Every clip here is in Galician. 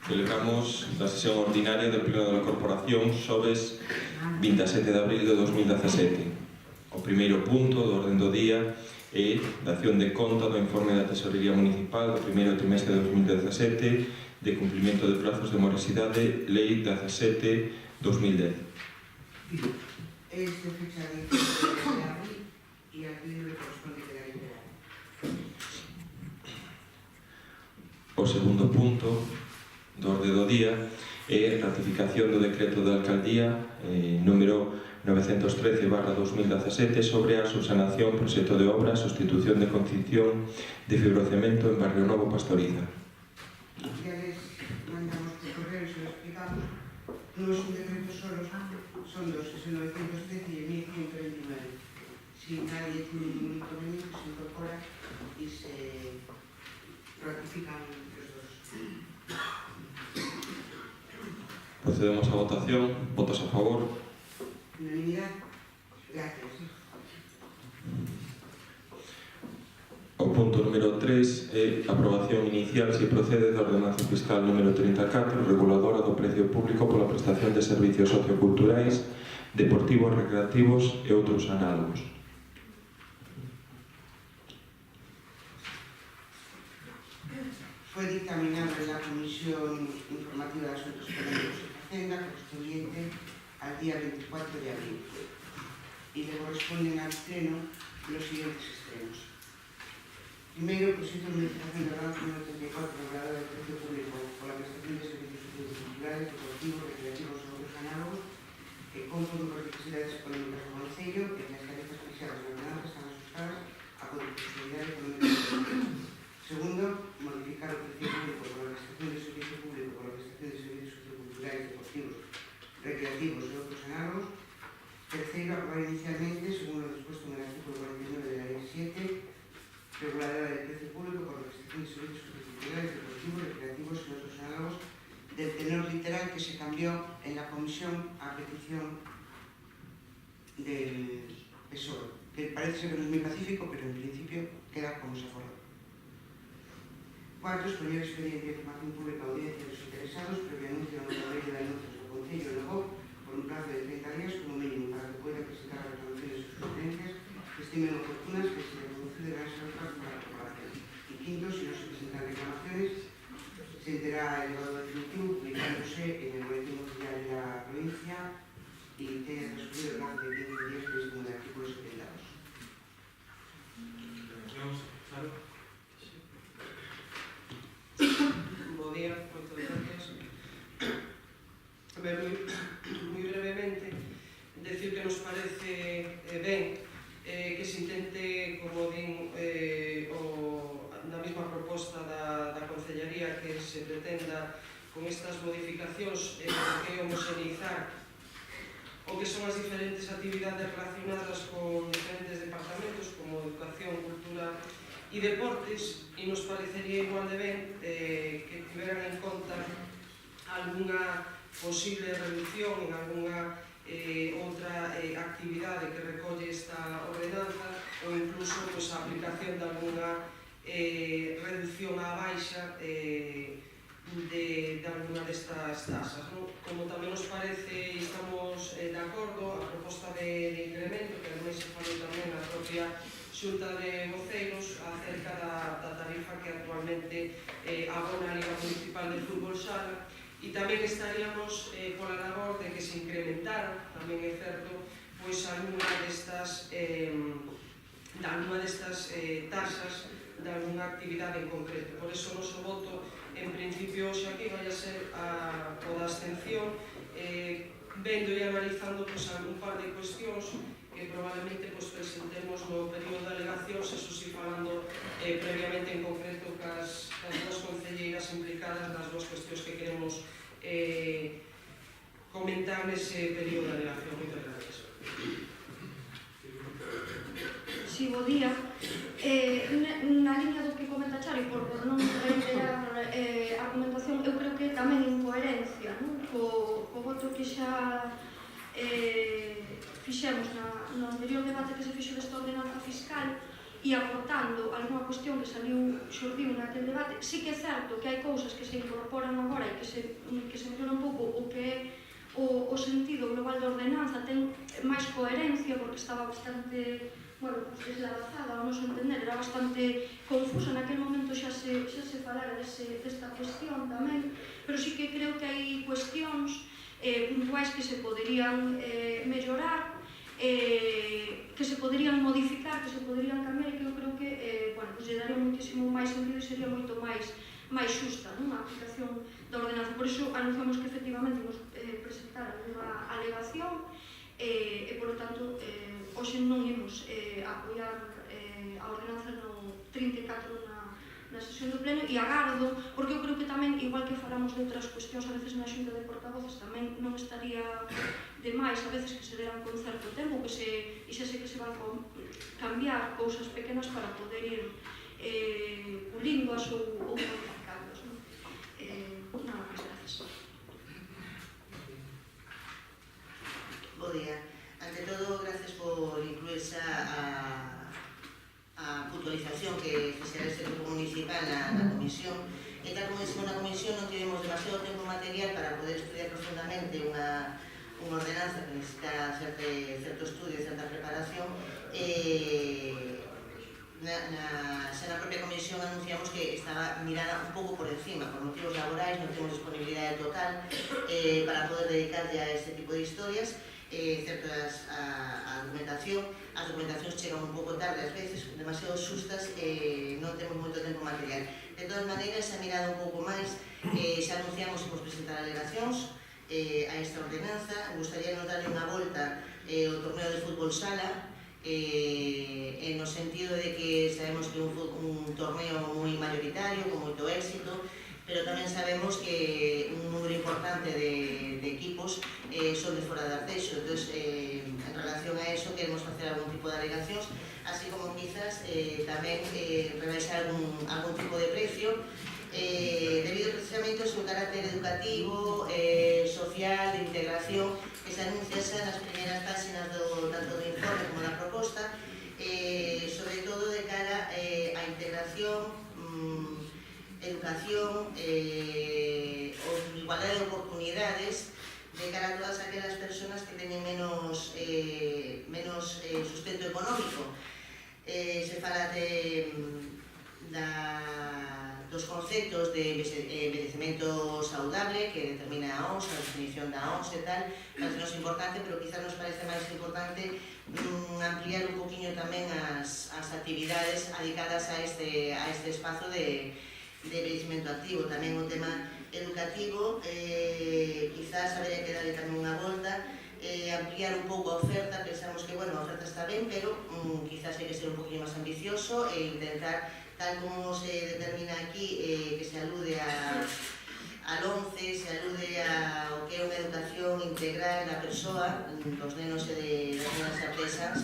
Celebramos a sesión ordinaria do Pleno da Corporación xoves 27 de abril de 2017. O primeiro punto do orden do día é dación de conta do informe da Tesorería Municipal do primeiro trimestre de 2017 de cumprimento de prazos de morosidade, Lei 17/2010. Es de fecha de 17 de abril y aquí le corresponde quedar liberado. O segundo punto do orde do día é ratificación do decreto da Alcaldía número 913/2017 sobre a subsanación, proxecto de obra, sustitución de condición de fibrocemento en Barrio Novo, Pastoriza. Ya les mandamos por correo y se lo explicamos. No es un decreto solo, son dos, es el 913 y el 1129. Si nadie tiene ningún inconveniente, se incorpora y se ratifican los dos. Procedemos a votación. Votos a favor. Unanimidad. Gracias. O punto número 3 é aprobación inicial se procede da ordenanza fiscal número 34, reguladora do precio público pola prestación de servicios socioculturais, deportivos, recreativos e outros análogos. Fue dictaminado en la Comisión Informativa de Asuntos Económicos y Hacienda correspondiente al día 24 de abril y le corresponden al Pleno los siguientes estrenos. Primero, proyecto de modificación de la ordenanza número 34, reguladora del precio público por la prestación de servicios socioculturales, deportivos, recreativos o otros análogos, que conforme con las necesidades económicas del Concello, que las tarifas fixadas en la ordenanza están asustadas a condicionalidad económica del Concello. Segundo, modificar el precio público por la prestación de servicio público por la prestación de servicios socioculturales, deportivos, recreativos y otros análogos. Tercero, aprobar inicialmente, según lo dispuesto en el artículo 49 de la Ley 7, reguladora del precio público por la prestación de servicios socioculturales, deportivos, recreativos y otros análogos, del tenor literal que se cambió en la comisión a petición del PSOE, que parece ser que no es muy pacífico, pero en principio queda como se acordó. Cuarto, exponer expediente de información pública a audiencia de los interesados, previo anuncio de la ley de anuncios del Concello de Novo, por un plazo de 30 días como mínimo, para que puedan presentar las reclamaciones de sus sugerencias que estimen oportunas que se le produce de gran salud para la corporación. Y quinto, si no se presentan reclamaciones, se enterará el elevado definitivo publicándose en el boletín oficial de la provincia y tenga transcurrido el plazo de 15 días que es como el artículo 72. Bo día, moitas gracias. A ver, moi brevemente, decir que nos parece ben que se intente, como din, na mesma proposta da Concellería que se pretenda con estas modificacións que homoxeneizar o que son as diferentes actividades relacionadas con diferentes departamentos como educación, cultura e deportes, e nos parecería igual de ben que tiveran en conta algunha posible reducción en algunha outra actividade que recolle esta ordenanza ou incluso a aplicación de algunha reducción á baixa de alguna destas tasas. Como tamén nos parece e estamos de acordo a proposta de incremento, que ademais se falou tamén na propia Xunta de Voceiros acerca da tarifa que actualmente abona a Liga Municipal de Fútbol Sala, e tamén estaríamos pola labor de que se incrementara, tamén é certo, pois algunha destas tasas de algunha actividade en concreto. Por iso o noso voto, en principio, xa que vai a ser o da abstención, vendo e analizando un par de cuestións que probablemente presentemos no período de alegacións, eso si falando previamente en concreto cas dúas concelleiras implicadas nas dúas cuestións que queremos comentar nese período de alegación. Moitas gracias. Si, bo día. Na liña do que comenta Chari, por non reiterar a argumentación, eu creo que tamén en coherencia co voto que xa fixemos no anterior debate que se fixo desta ordenanza fiscal e aportando algunha cuestión que xurdiu naquele debate. Sí que é certo que hai cousas que se incorporan agora e e que se mellora un pouco o que é o sentido global da ordenanza, ten máis coherencia porque estaba bastante, bueno, deslabazada, ao noso entender, era bastante confusa, naquel momento xa se falara desta cuestión tamén, pero sí que creo que hai cuestións puntuais que se poderían mellorar, que se poderían modificar, que se poderían cambiar e que eu creo que lle daría moitísimo máis sentido e sería moito máis xusta a aplicación da ordenanza. Por iso anunciamos que efectivamente nos presentar unha alegación e, por lo tanto, hoxe non imos apoiar a ordenanza no 34 na sesión do pleno e agardo, porque eu creo que tamén, igual que falamos de outras cuestións a veces na xunta de portavoces, tamén non estaría demais a veces que se deran con certo tempo e xa sei que se van cambiar cousas pequenas para poder ir pulíndoas ou modificándoas. Nada máis, gracias. Bo día. Ante todo, gracias por incluirse a puntualización que fixera este grupo municipal na comisión. E tal como dixemos na comisión, non tivemos demasiado tempo material para poder estudiar profundamente unha ordenanza que necesita certo estudio e certa preparación. Xa na propia comisión anunciamos que estaba mirada un pouco por encima, por motivos laborais, non temos disponibilidade total para poder dedicarlle a este tipo de historias. Certo, a documentación, as documentacións chegan un pouco tarde, ás veces, demasiado xustas, non temos moito tempo material. De todas maneiras, xa mirado un pouco máis, xa anunciamos que vamos presentar alegacións a esta ordenanza. Gustaría nos darle unha volta ao torneo de fútbol sala, no sentido de que sabemos que é un torneo moi mayoritario, con moito éxito, pero tamén sabemos que un número importante de equipos son de fora de acceso. Entón, en relación a eso, queremos facer algún tipo de alegacións, así como quizás tamén rebaixar algún tipo de precio, debido precisamente ao seu carácter educativo, social, de integración, que se anuncia xa nas primeiras páxinas tanto do informe como da proposta, sobre todo de cara á integración, educación, igualdade de oportunidades de cara a todas aquelas persoas que teñen menos sustento económico. Se fala dos conceptos de envellecemento saudable que determina a OMS, a definición da OMS e tal, parece nos importante, pero quizás nos parece máis importante ampliar un poquinho tamén as actividades dedicadas a este espazo de envellecemento activo. Tamén o tema educativo, quizás habería que darle tamén unha volta, ampliar un pouco a oferta. Pensamos que, bueno, a oferta está ben, pero quizás hai que ser un poquinho máis ambicioso e intentar, tal como se determina aquí, que se alude al 11, se alude ao que é unha educación integral da persoa, dos nenos e das nenas artesas,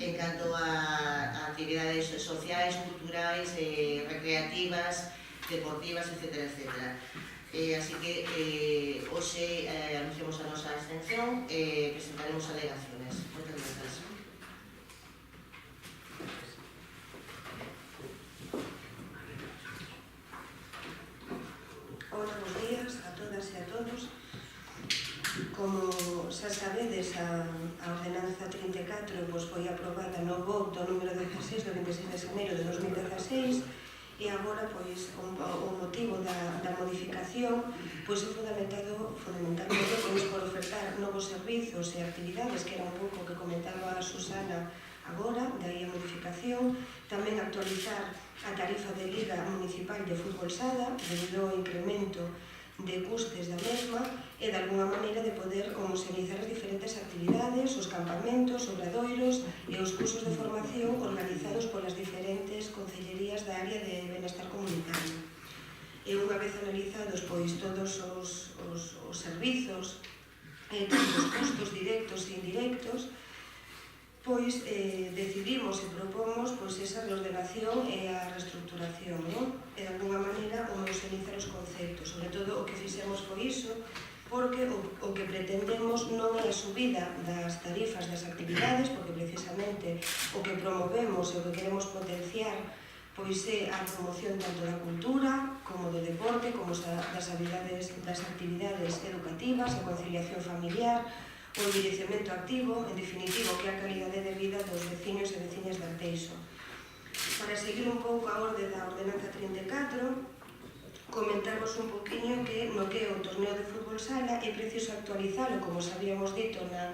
en canto a actividades sociais, culturais, recreativas, deportivas, etc. Así que hoxe anunciamos a nosa abstención e presentaremos alegaciones. Moitas grazas. Hola, bons días a todas e a todos. Como xa sabedes, a ordenanza 34 foi aprobada no voto número 16 do 26 de xaneiro de 2016 e agora o motivo da modificación é fundamentalmente por ofertar novos servizos e actividades, que era un pouco o que comentaba a Susana agora, de aí a modificación. Tamén actualizar a tarifa de Liga Municipal de Fútbol Sala debido ao incremento de custes da mesma e de alguna maneira de poder homogeneizar as diferentes actividades, os campamentos, obradoiros e os cursos de formación organizados polas diferentes concellerías da área de benestar comunitario. E unha vez analizados todos os servizos, tanto os custos directos e indirectos, decidimos e propomos esa reordenación e a reestructuración, e de alguna maneira homogeneizar os conceptos. Sobre todo o que fixemos foi iso, porque o que pretendemos non é a subida das tarifas das actividades, porque precisamente o que promovemos e o que queremos potenciar pois é a promoción tanto da cultura, como do deporte, como das actividades educativas, a conciliación familiar, o envellecemento activo, en definitivo, que é a calidade de vida dos veciños e veciñas de Arteixo. Para seguir un pouco a orde da Ordenanza 34, comentarvos un poquinho que no que é o torneo de fútbol sala é preciso actualizalo, como os habíamos dito na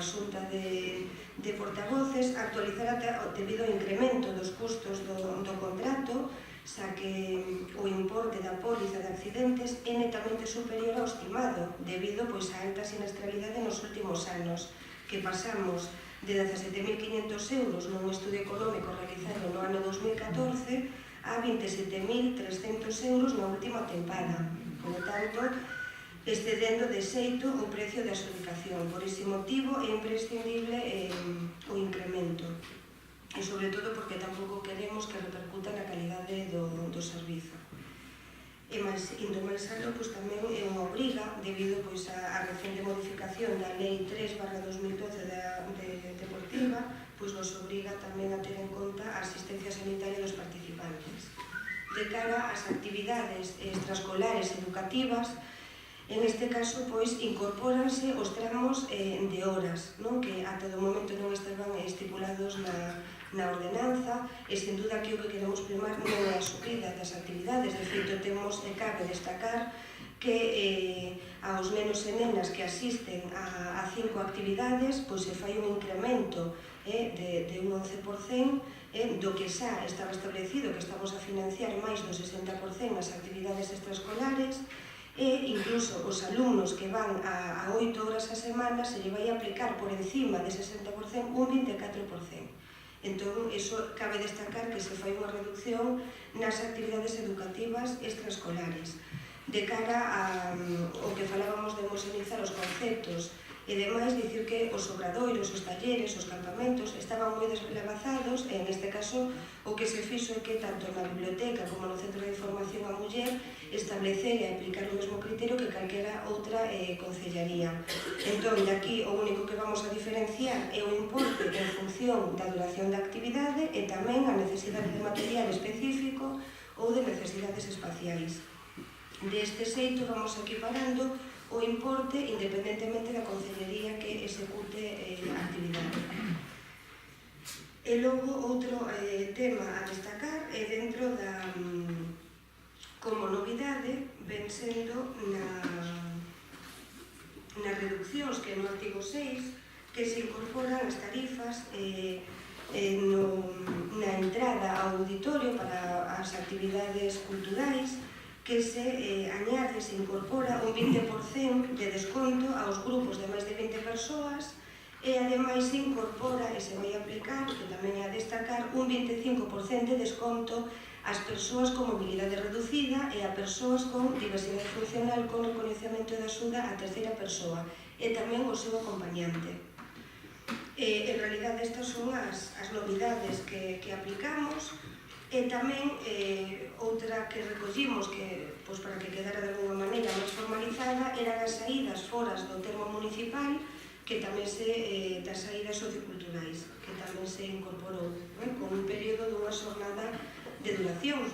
xunta de portavoces, actualizar debido ao incremento dos custos do contrato, xa que o importe da póliza de accidentes é netamente superior ao estimado, debido pois a alta siniestralidade nos últimos anos, que pasamos de 17.500 euros nun estudio económico realizado no ano 2014 a 27.300 euros na última tempada. Por lo tanto, excedendo de xeito o precio de adxudicación. Por ese motivo é imprescindible o incremento. E sobre todo porque tampouco queremos que repercuta na calidade do servizo. E máis, indo máis alto, pois tamén é unha obriga, debido pois a recente modificación da Lei 3/2012 de Deportiva, pois nos obriga tamén a ter en conta a asistencia sanitaria dos participantes. De cara ás actividades extraescolares educativas, en este caso, pois, incorpóranse os tramos de horas, non? Que ata do momento non estaban estipulados na ordenanza, e sen duda que o que queremos primar non é a subida das actividades. De feito, cabe destacar que aos nenos e nenas que asisten a 5 actividades, pois se fai un incremento de un 11%, do que xa estaba establecido, que estamos a financiar máis do 60% as actividades extraescolares, e incluso os alumnos que van a 8 horas a semana se lle vai aplicar por encima de 60% un 24%. Entón, iso cabe destacar que se fai unha reducción nas actividades educativas extraescolares. De cara ao que falábamos de homogeneizar os conceptos e demais, dicir que os obradoiros, os talleres, os campamentos estaban moi desplavazados, e neste caso o que se fixo é que tanto na biblioteca como no Centro de Información á Muller establecer e aplicar o mesmo criterio que calquera outra concellaría. Entón, de aquí o único que vamos a diferenciar é o importe en función da duración da actividade e tamén a necesidade de material específico ou de necesidades espaciais. Deste xeito vamos equiparando o importe independentemente da concellería que execute a actividade. E logo, outro tema a destacar é dentro da, como novidade, ven sendo nas reduccións que no artigo 6, que se incorporan as tarifas na entrada ao auditorio para as actividades culturais, que se añade, se incorpora un 20% de desconto aos grupos de máis de 20 persoas, e ademais se incorpora e se vai aplicar, que tamén é a destacar, un 25% de desconto ás persoas con mobilidade reducida e a persoas con diversidade funcional con reconhecemento de axuda a terceira persoa, e tamén o seu acompañante. En realidade, estas son as novidades que aplicamos. E tamén outra que recollimos, que para que quedara de alguma maneira máis formalizada, eran as saídas foras do termo municipal, que tamén das saídas socioculturais, que tamén se incorporou con un período dunha xornada de duración.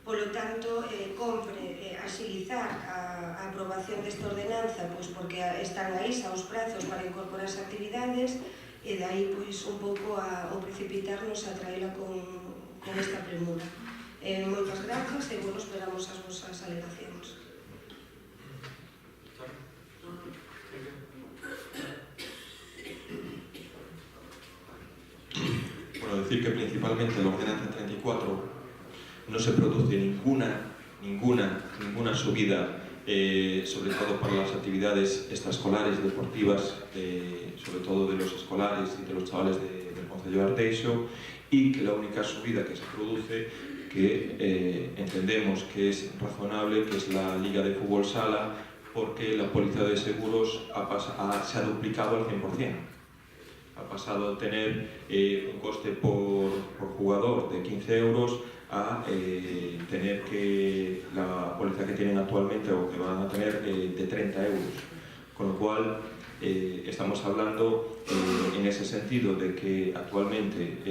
Polo tanto, compre axilizar a aprobación desta ordenanza, porque están aí xa os prazos para incorporar as actividades, e dai un pouco o precipitarnos a traela con esta premura. Moitas grazas e, esperamos as vosas alegacións. Bueno, decir que principalmente la ordenanza 34 no se produce ninguna subida, sobre todo para las actividades extraescolares deportivas, sobre todo de los escolares y de los chavales del Concello de Arteixo, y que la única subida que se produce, que entendemos que es razonable, que es la Liga de Fútbol Sala, porque la póliza de seguros se ha duplicado al 100%. Ha pasado a tener un coste por jugador de 15 euros a tener la póliza que tienen actualmente o que van a tener de 30 euros. Con lo cual, Estamos hablando en ese sentido de que actualmente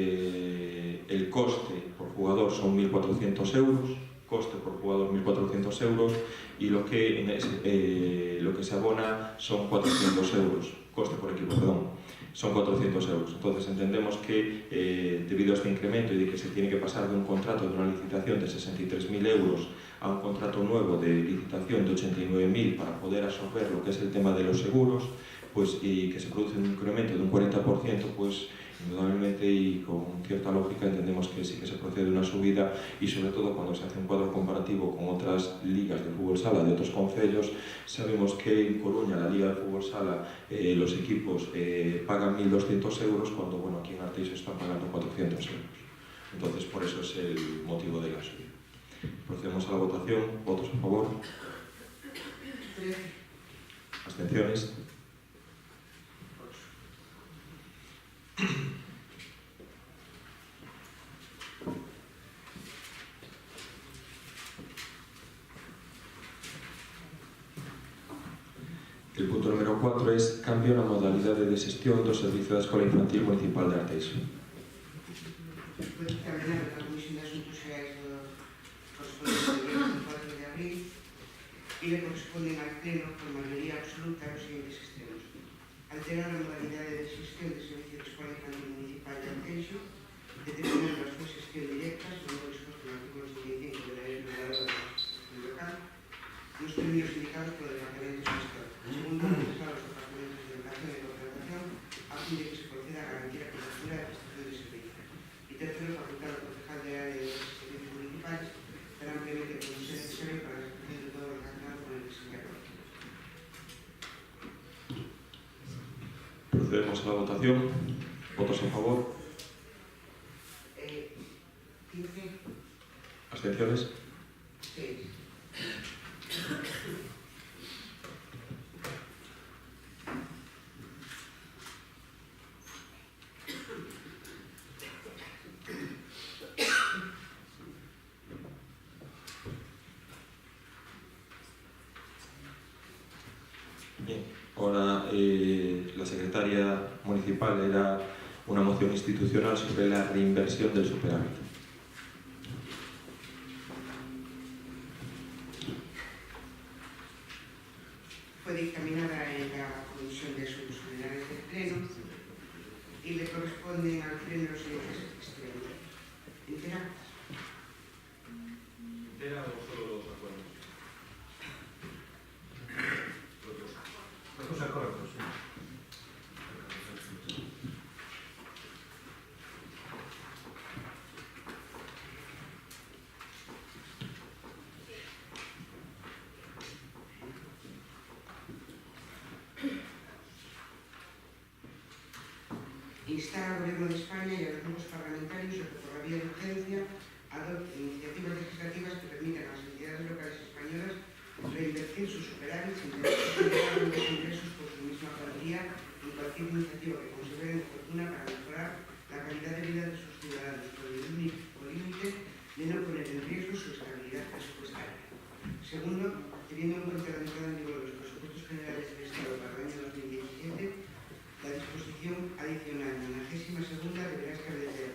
el coste por jugador son 1.400 euros, coste por jugador 1.400 euros, y lo que se abona son 400 euros, coste por equipo, perdón, son 400 euros. Entonces entendemos que debido a este incremento y de que se tiene que pasar de un contrato de una licitación de 63.000 euros a un contrato nuevo de licitación de 89.000 para poder absorber lo que es el tema de los seguros, pues, y que se produce un incremento de un 40%, pues indudablemente y con cierta lógica entendemos que sí que se procede a una subida, y sobre todo cuando se hace un cuadro comparativo con otras ligas de fútbol sala de otros concellos. Sabemos que en Coruña, la liga de fútbol sala, los equipos pagan 1.200 euros, cuando bueno, aquí en Arteixo están pagando 400 euros. Entonces por eso es el motivo de la subida. Procedemos a la votación. ¿Votos a favor? ¿Abstenciones? El punto número 4 es cambio na modalidade de xestión do Servicio da Escola Infantil Municipal de Arteixo. Foi dictaminado na Comisión de Asuntos Xerais do correspondente ao 24 de abril e le corresponden al Pleno por maioría absoluta os seguintes extremos: alterar a modalidade de xestión do Servicio de Escola Infantil Municipal de Arteixo, determinando as súas xestión directas no modo disposto no artículo 75 de la Lei Reguladora da Administración Local nos términos indicados polo Departamento de Xestión. Segundo, regresar aos departamentos de Educación e Contratación a fin de que se proceda a garantir a cobertura e prestación de servicio. Y tercero, facultar ao concejal de área de los servicios municipales para ampliamente como sea necesario para la ejecución de todo lo relacionado con el diseño. Procedemos a la votación. ¿Votos a favor? 15. ¿Abstenciones? 6. Bien, ahora la secretaria municipal era una moción institucional sobre la reinversión del superávit. Fue dictaminada en la Comisión de Asuntos Generales del Pleno y le corresponden al Pleno los siguientes extremos: entera ¿Entera o solo los acuerdos? Los acuerdos, sí. instar al Gobierno de España y a los grupos parlamentarios a que por la vía de urgencia adopten iniciativas legislativas que permitan a las entidades locales españolas reinvertir sus superávits sin tener que generar nuevos ingresos por su misma cuantía en cualquier iniciativa que consideren oportuna para mejorar la calidad de vida de sus ciudadanos, con el único límite de no poner en riesgo su estabilidad presupuestaria. Segundo, teniendo en cuenta la entrada en vigor de los presupuestos generales del Estado para el año 2017, la disposición adicional 92ª deberá establecer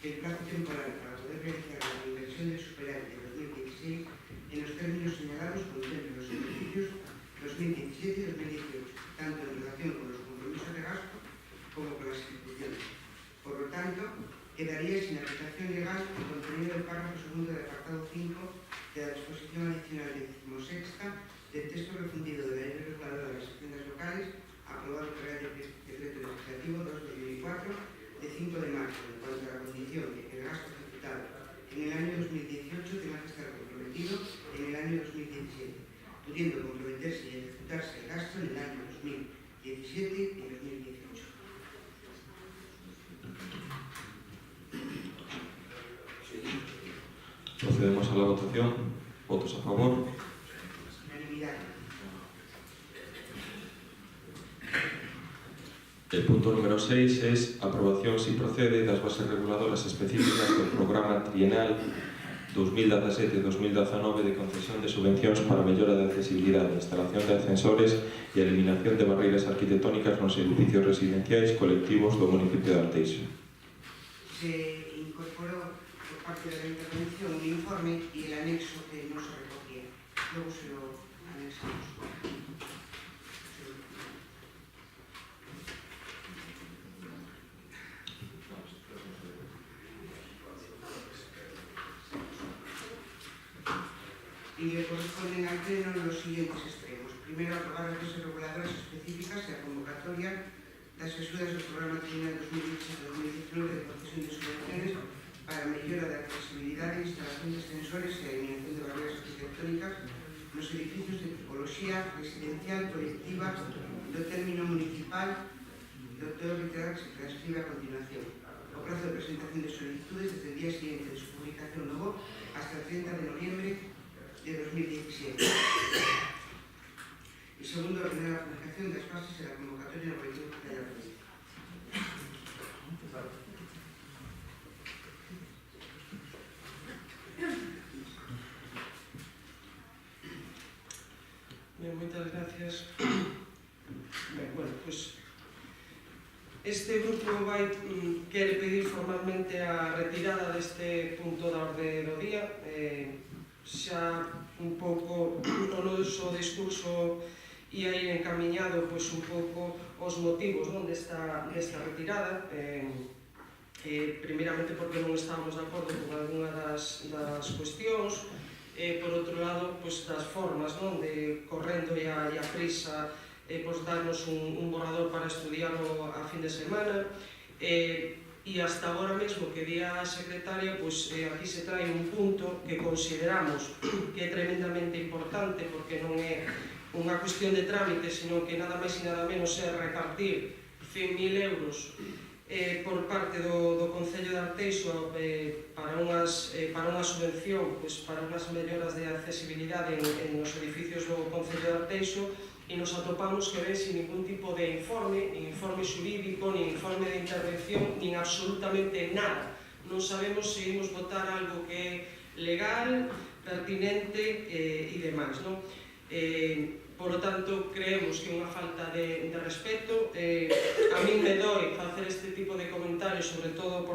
que el plazo temporal para poder realizar la reinversión del superávit de 2016 en los términos señalados contemple los ejercicios 2017 y 2018, tanto en relación con los compromisos de gasto como con las ejecuciones. Por lo tanto, quedaría sin aplicación legal el contenido del párrafo segundo del apartado 5 de la disposición adicional 16ª del texto refundido de la Ley Reguladora de las Haciendas Locales, aprobado por el Decreto Legislativo 2/2004 de 5 de marzo, en cuanto a la condición de que el gasto ejecutado en el año 2018 tenga que estar comprometido en el año 2017, pudiendo comprometerse y ejecutarse el gasto en el año 2017 y 2018. Procedemos a la votación. ¿Votos a favor? Unanimidad. El punto número 6 es aprobación, si procede, das bases reguladoras específicas do programa trienal 2017-2019 de concesión de subvencións para a mellora da accesibilidade, instalación de ascensores e eliminación de barreiras arquitectónicas nos edificios residenciais colectivos do municipio de Arteixo. Se incorporó por parte de la intervención un informe y el anexo que no se recogía. Luego se lo anexamos. Y le corresponden al Pleno los siguientes extremos. Primero, aprobar las bases reguladoras específicas e a convocatoria das axudas do Programa Trienal 2017-2019 de concesión de subvenciones para a mellora da accesibilidade, instalación de ascensores e a eliminación de barreiras arquitectónicas nos edificios de tipoloxía residencial colectiva do término municipal do teo literal que se transcribe a continuación. O prazo de presentación de solicitudes desde el día siguiente de su publicación no BOE hasta el 30 de noviembre de 2017. Y segundo, ordenar la publicación de las bases de la convocatoria del Boletín Oficial de la Provincia. Bien, moitas gracias. Ben, bueno, pues este grupo quere pedir formalmente a retirada deste punto da orde do día. Xa un pouco o noso discurso ia ir encamiñado pois un pouco os motivos desta retirada, primeiramente porque non estábamos de acordo con algunha das cuestións, por outro lado pois das formas de correndo e a prisa pois darnos un borrador para estudiarlo a fin de semana. E hasta agora mesmo que di a secretaria, pois aquí se trae un punto que consideramos que é tremendamente importante porque non é unha cuestión de trámite, sino que nada máis e nada menos é repartir 100.000 euros por parte do Concello de Arteixo para unha subvención, pois para unhas melloras de accesibilidade nos edificios do Concello de Arteixo, e nos atopamos que ven sin ningún tipo de informe, nin informe xurídico, nin informe de intervención, nin absolutamente nada. Non sabemos se imos votar algo que é legal, pertinente e demais, non? Por lo tanto, creemos que é unha falta de respeto. A min me doi facer este tipo de comentarios, sobre todo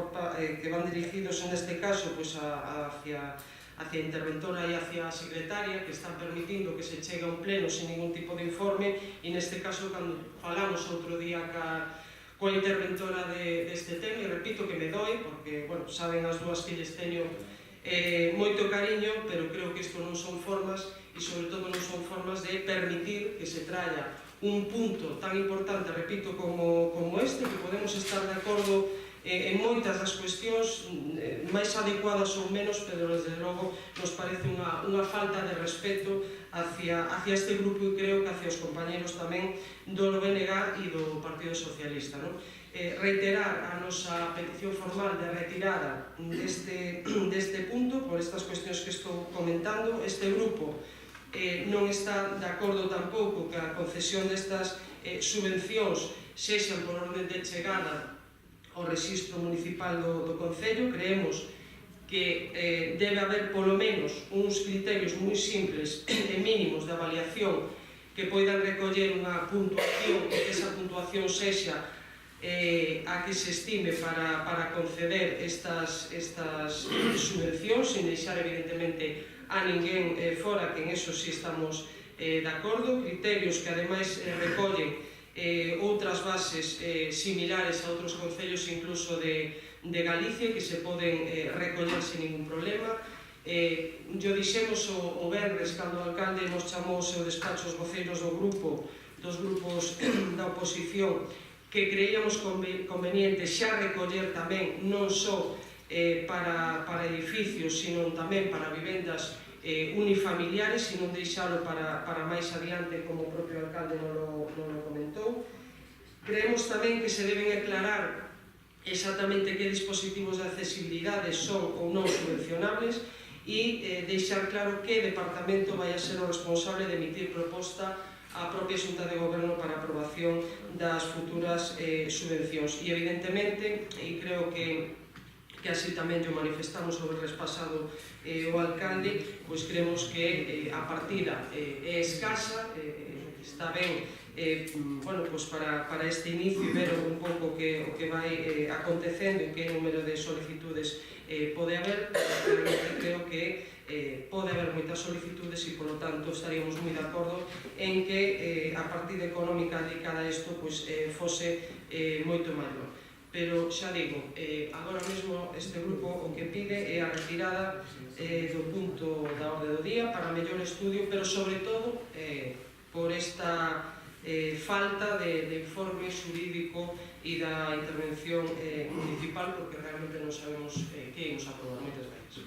que van dirigidos en este caso hacia a interventora e hacia a secretaria, que están permitindo que se chegue a un pleno sin ningún tipo de informe, e neste caso, cando falamos outro día coa interventora deste tema, e repito que me doi, porque, bueno, saben as dúas que lles teño moito cariño, pero creo que isto non son formas, e sobre todo non son formas de permitir que se traia un punto tan importante, repito, como este, que podemos estar de acordo en moitas das cuestións máis adecuadas ou menos, pero desde logo nos parece unha falta de respeto hacia este grupo e creo que hacia os compañeros tamén do BNG e do Partido Socialista. Reiterar a nosa petición formal de retirada deste punto por estas cuestións que estou comentando. Este grupo non está de acordo tampouco que a concesión destas subvencións sexan por orden de chegada ao rexistro municipal do Concello. Creemos que debe haber polo menos uns criterios moi simples e mínimos de avaliación que poidan recoller unha puntuación e que esa puntuación sexa a que se estime para conceder estas subvencións, sin deixar evidentemente a ninguén fora, que en eso sí estamos de acordo. Criterios que ademais recollen outras bases similares a outros concellos incluso de Galicia que se poden recoller sin ningún problema. Yo dixemos o venres cando o alcalde nos chamou ao seu despacho os voceiros dos grupos da oposición, que creíamos conveniente xa recoller tamén non só para edificios, sino tamén para vivendas unifamiliares, e non deixalo para máis adiante, como o propio alcalde non lo comentou. Creemos tamén que se deben aclarar exactamente que dispositivos de accesibilidade son ou non subvencionables e deixar claro que departamento vai a ser o responsable de emitir proposta á propia Xunta de Goberno para a aprobación das futuras subvencións. E evidentemente, e creo que que así tamén o manifestamos sobre o pasado o alcalde, pois creemos que a partida é escasa, está ben para este inicio e ver un pouco o que vai acontecendo e que número de solicitudes pode haber. Realmente creo que pode haber moitas solicitudes e, polo tanto, estaríamos moi de acordo en que a partida económica dedicada a isto fose moito maior. Pero, xa digo, agora mesmo este grupo o que pide é a retirada do punto da orde do día para mellor estudio, pero sobre todo por esta falta de informe xurídico e da intervención municipal, porque realmente non sabemos que imos aprobar. Moitas gracias.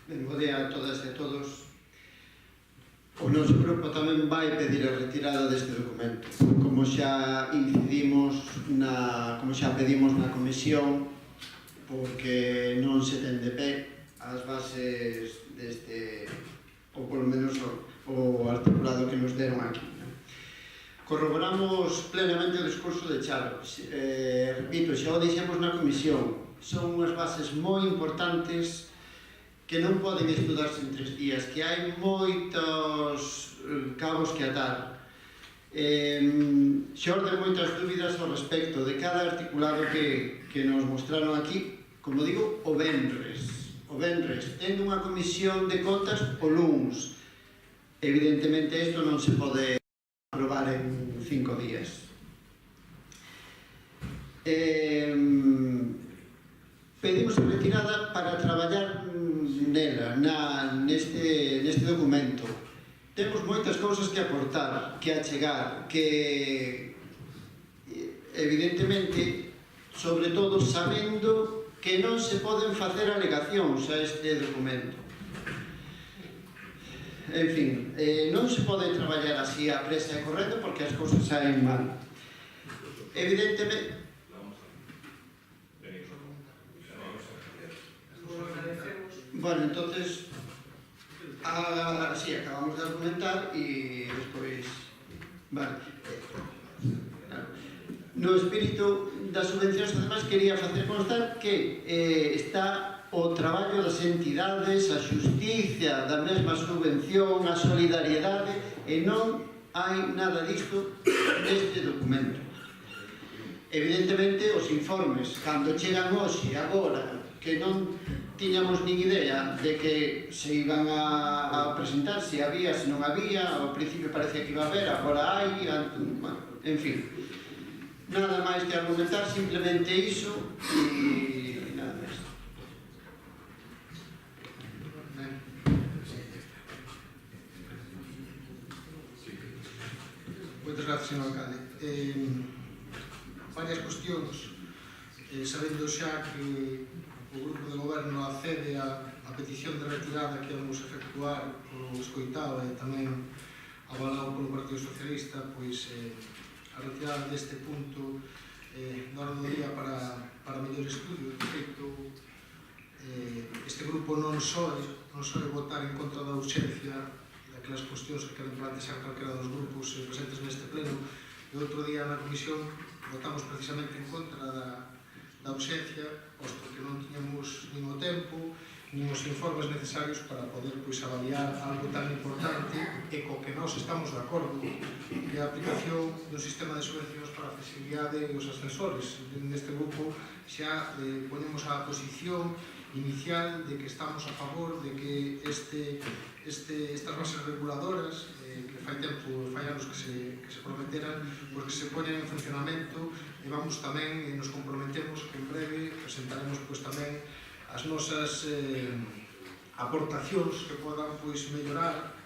Ben, bo día a todas e a todos. O noso grupo tamén vai pedir a retirada deste documento. Como xa pedimos na comisión, porque non se ten de pé as bases deste, ou polo menos o articulado que nos deron aquí. Corroboramos plenamente o discurso de Charo. Repito, xa o dixemos na comisión, son unhas bases moi importantes que non poden estudarse en 3 días, que hai moitos cabos que atar. Xorden moitas dúbidas ao respecto de cada articulado que nos mostraron aquí, como digo, o venres, tendo unha comisión de contas o luns. Evidentemente, isto non se pode aprobar en 5 días. Pedimos a retirada para traballar nela, neste documento. Temos moitas cousas que aportar, que achegar, que evidentemente, sobre todo sabendo que non se poden facer alegacións a este documento. En fin, non se pode traballar así a presa e correndo porque as cousas saen mal. Evidentemente, bueno, entonces, sí, acabamos de argumentar e despois, vale. No espírito das subvencións, además, quería facer constar que está o traballo das entidades, a xusticia da mesma subvención, a solidariedade, e non hai nada disto neste documento. Evidentemente, os informes, cando chegan hoxe, agora, que non tiñamos nin idea de que se iban a presentar, se había, se non había, ao principio parecía que iba a haber, agora hai, en fin. Nada máis que argumentar, simplemente iso e nada máis. Moitas gracias, señor alcalde. Varias cuestións, sabendo xa que o grupo de goberno accede a petición de retirada que vamos efectuar polo escoitado e tamén avalado polo Partido Socialista, pois a retirada deste punto da orde do día para mellor estudio. De feito, este grupo non soe votar en contra da urxencia daquelas cuestións que queren plantear calquera dos grupos presentes neste pleno. E outro día na comisión votamos precisamente en contra da urxencia, posto que non tiñamos nin o tempo, nin os informes necesarios para poder avaliar algo tan importante e co que nós estamos de acordo, que é a aplicación do sistema de subvencións para a accesibilidade e os ascensores. Neste grupo xa ponemos a posición inicial de que estamos a favor de que estas bases reguladoras que fai anos que se prometeran, porque se poñen en funcionamento e vamos tamén, nos comprometemos que en breve presentaremos tamén as nosas aportacións que podan mellorar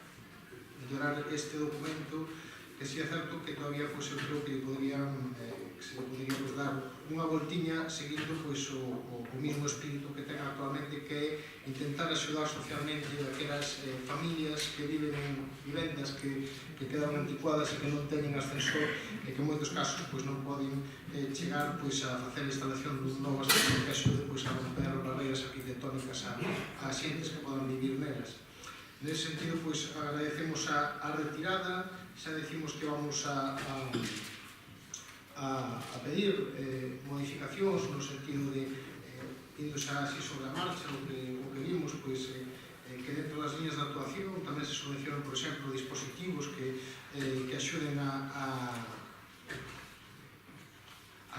este documento, que que si é certo que todavía eu creo que se podría dar unha voltiña seguindo o mismo espírito que ten actualmente, que é intentar axudar socialmente aquelas familias que viven en vivendas que quedan anticuadas e que non teñen ascensor e que en moitos casos non poden chegar a facer a instalación dun novo ascensor que axude a romper barreiras arquitectónicas a xentes que podan vivir nelas. Nese sentido, agradecemos a retirada, xa decimos que vamos a pedir modificacións no sentido de indo xa así sobre a marcha o que vimos, que dentro das líneas de actuación tamén se subvencionan, por exemplo, dispositivos que axuden a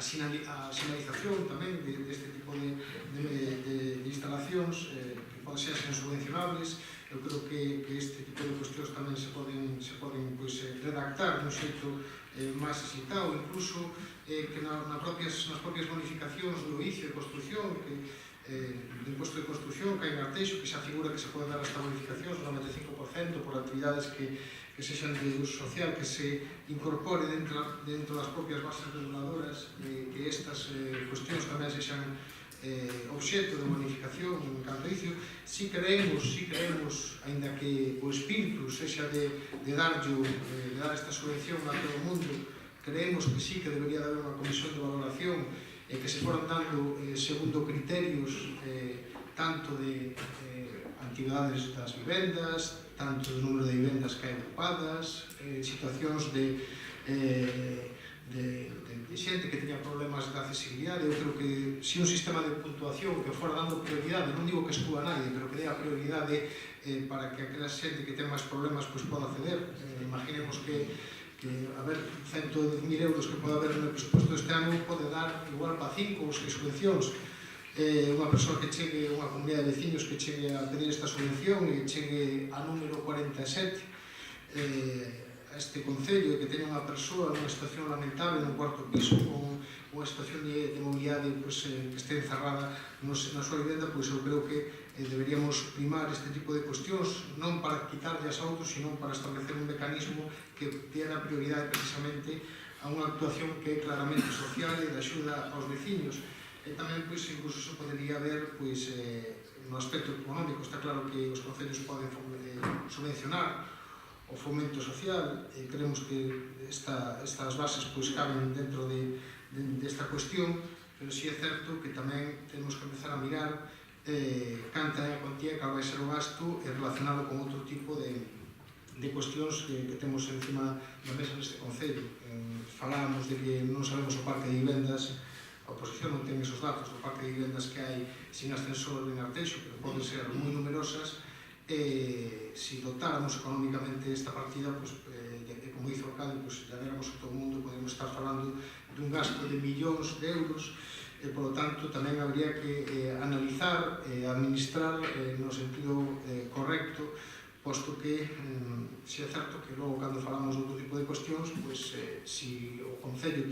sinalización tamén deste tipo de instalacións que poden ser subvencionables. Eu creo que este tipo de cuestións tamén se poden redactar dun xeito máis axeitado, incluso que nas propias bonificacións do inicio de construción, do imposto de construción que hai en Arteixo, que xa figura que se pode dar esta bonificación do 95% por actividades que sexan de uso social, que se incorpore dentro das propias bases reguladoras, que estas cuestións tamén sexan obxecto de bonificación en canto a icio. Si creemos, aínda que o espírito sexa de dar esta subvención a todo o mundo, creemos que sí que debería haber unha comisión de valoración e que se foran dando segundo criterios tanto de antigüedades das vivendas, tanto do número de vivendas que hai ocupadas, situacións de xente que teña problemas de accesibilidade. Eu creo que si un sistema de puntuación que fora dando prioridade, non digo que exclua a nadie, pero que dé a prioridade para que aquela xente que ten máis problemas poda acceder. Imaginemos que a ver, 110.000 euros que pode haber no presuposto este ano pode dar igual para 5 ou 6 subvencións. Unha persoa que chegue, unha comunidade de veciños que chegue a pedir esta subvención e chegue a número 47 a este concello e que teña unha persoa nunha situación lamentable nun cuarto piso con unha situación de mobilidade que este encerrada na súa vivenda, eu creo que deberíamos primar este tipo de cuestións non para quitarlle as autos, sino para establecer un mecanismo que diera prioridade precisamente a unha actuación que é claramente social e de axuda aos veciños. E tamén incluso se podería ver no aspecto económico. Está claro que os concellos poden subvencionar o fomento social, e creemos que estas bases caben dentro desta cuestión, pero si é certo que tamén temos que empezar a mirar canta é a cuantía que vai ser o gasto relacionado con outro tipo de cuestións que temos encima da mesa neste concello. Falábamos de que non sabemos o parque de vivendas, a oposición non ten esos datos do parque de vivendas que hai sin ascensor en Arteixo, pero poden ser moi numerosas. Si dotáramos económicamente esta partida, como dice o alcalde, ya veremos a todo o mundo, podemos estar falando dun gasto de millóns de euros, e, polo tanto, tamén habría que analizar e administrar no sentido correcto, posto que, se é certo que logo, cando falamos de outro tipo de cuestións, si o Concello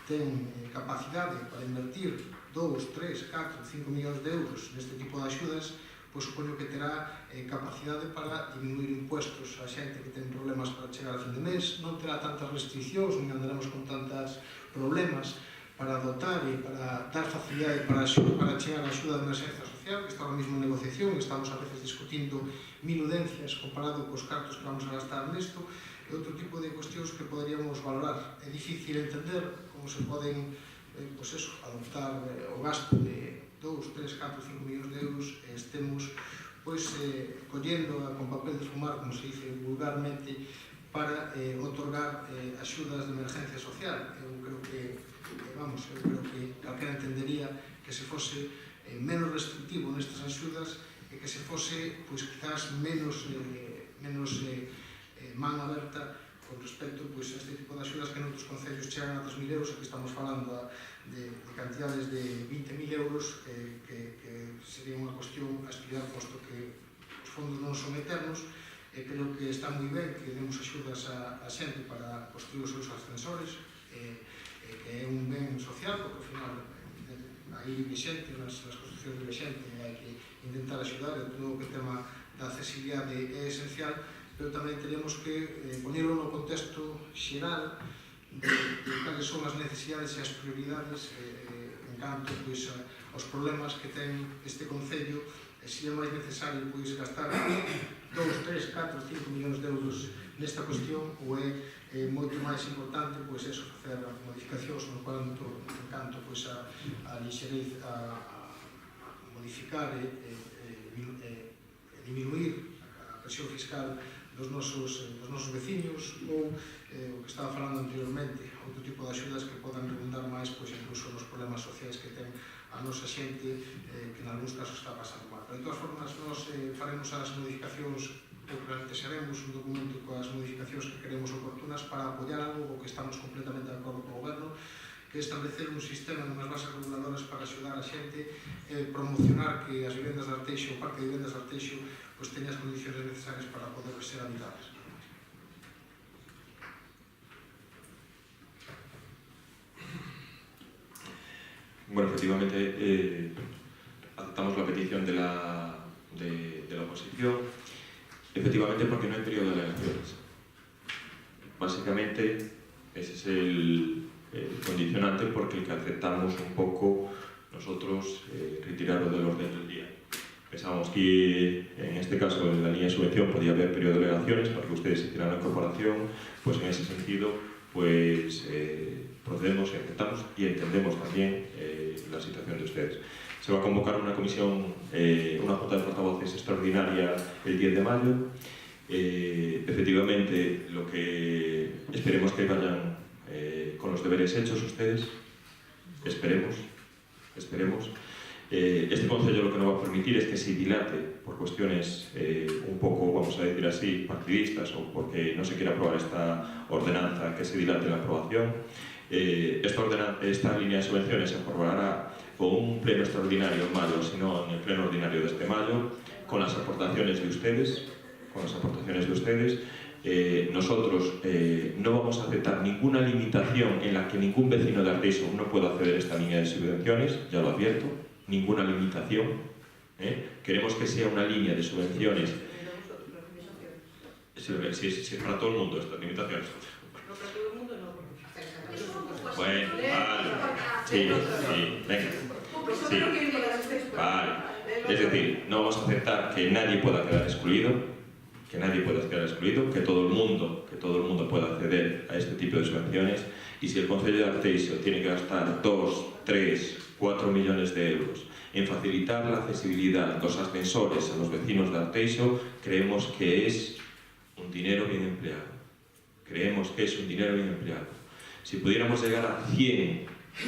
ten capacidade para invertir 2, 3, 4, 5 millóns de euros neste tipo de axudas, supoño que terá capacidade para diminuir impuestos a xente que ten problemas para chegar a fin de mes, non terá tantas restriccións, non andaremos con tantos problemas para dotar e para dar facilidade para chegar a axuda de emergencia social, que está ahora mesmo en negociación, estamos a veces discutindo minudencias comparado cos cartos que vamos a gastar nesto, e outro tipo de cuestións que poderíamos valorar. É difícil entender como se poden adoptar o gasto de 2, 3, 4, 5 millóns de euros e estemos collendo con papel de fumar, como se dice vulgarmente, para otorgar axudas de emergencia social. Eu creo que calquera entendería que se fose menos restrictivo nestas axudas e que se fose, quizás, menos man aberta con respecto a este tipo de axudas que en outros concellos chegan a 2.000 euros, e que estamos falando de cantidades de 20.000 euros, que sería unha cuestión a estudiar, posto que os fondos non son eternos, e creo que está moi ben que demos axudas a xente para construir os seus ascensores, que é un ben social, porque ao final hai vixente, nas construccións de vixente, hai que intentar axudar, e todo o que tema da accesibilidade é esencial, pero tamén tenemos que ponerlo no contexto xeral de cales son as necesidades e as prioridades en canto aos problemas que ten este Concello, e se é máis necesario gastar 2, 3, 4, 5 millóns de euros nesta cuestión, ou é moito máis importante facer modificacións en canto a lixerez, a modificar e diminuir a presión fiscal dos nosos veciños, ou o que estaba falando anteriormente, outro tipo de axudas que podan redundar máis incluso nos problemas sociais que ten a nosa xente, que en algúns casos está pasando mal. Pero de todas formas, nós faremos as modificacións, ou plantexaremos un documento coas modificacións que queremos oportunas para apoiar algo que estamos completamente de acordo co Goberno, que é establecer un sistema de unhas bases reguladoras para axudar a xente e promocionar que as vivendas de Arteixo, o parque de vivendas de Arteixo, teña as condicións necesarias para poder ser habitadas. Bueno, efectivamente, aceptamos la petición de la oposición, efectivamente porque no hay periodo de alegaciones. Básicamente, ese es el condicionante porque el que aceptamos un poco nosotros retirarlo del orden del día. Pensamos que en este caso en la línea de subvención podía haber periodo de alegaciones para que ustedes hicieran la incorporación, pues en ese sentido procedemos y aceptamos y entendemos también la situación de ustedes. Se va a convocar una comisión, una junta de portavoces extraordinaria el 10 de mayo. Efectivamente, lo que esperemos que vayan con los deberes hechos ustedes, esperemos. Este Concello lo que no va a permitir es que se dilate por cuestiones un poco, vamos a decir así, partidistas o porque no se quiere aprobar esta ordenanza, que se dilate la aprobación. Esta línea de subvenciones se aprobará con un pleno extraordinario en mayo, sino en el pleno ordinario de este mayo, con las aportaciones de ustedes. Nosotros no vamos a aceptar ninguna limitación en la que ningún vecino de Arteixo no pueda acceder a esta línea de subvenciones, ya lo advierto, ninguna limitación. Queremos que sea una línea de subvenciones. Si es para todo el mundo estas limitaciones. No, para todo el mundo no. Bueno, vale. Sí, venga. Sí. Vale. Es decir, no vamos a aceptar que nadie pueda quedar excluido, que todo el mundo pueda acceder a este tipo de subvenciones, y si el Concello de Arteixo tiene que gastar 2, 3, 4 millones de euros en facilitar la accesibilidad dos ascensores a los vecinos de Arteixo, creemos que es un dinero bien empleado. Si pudiéramos llegar a 100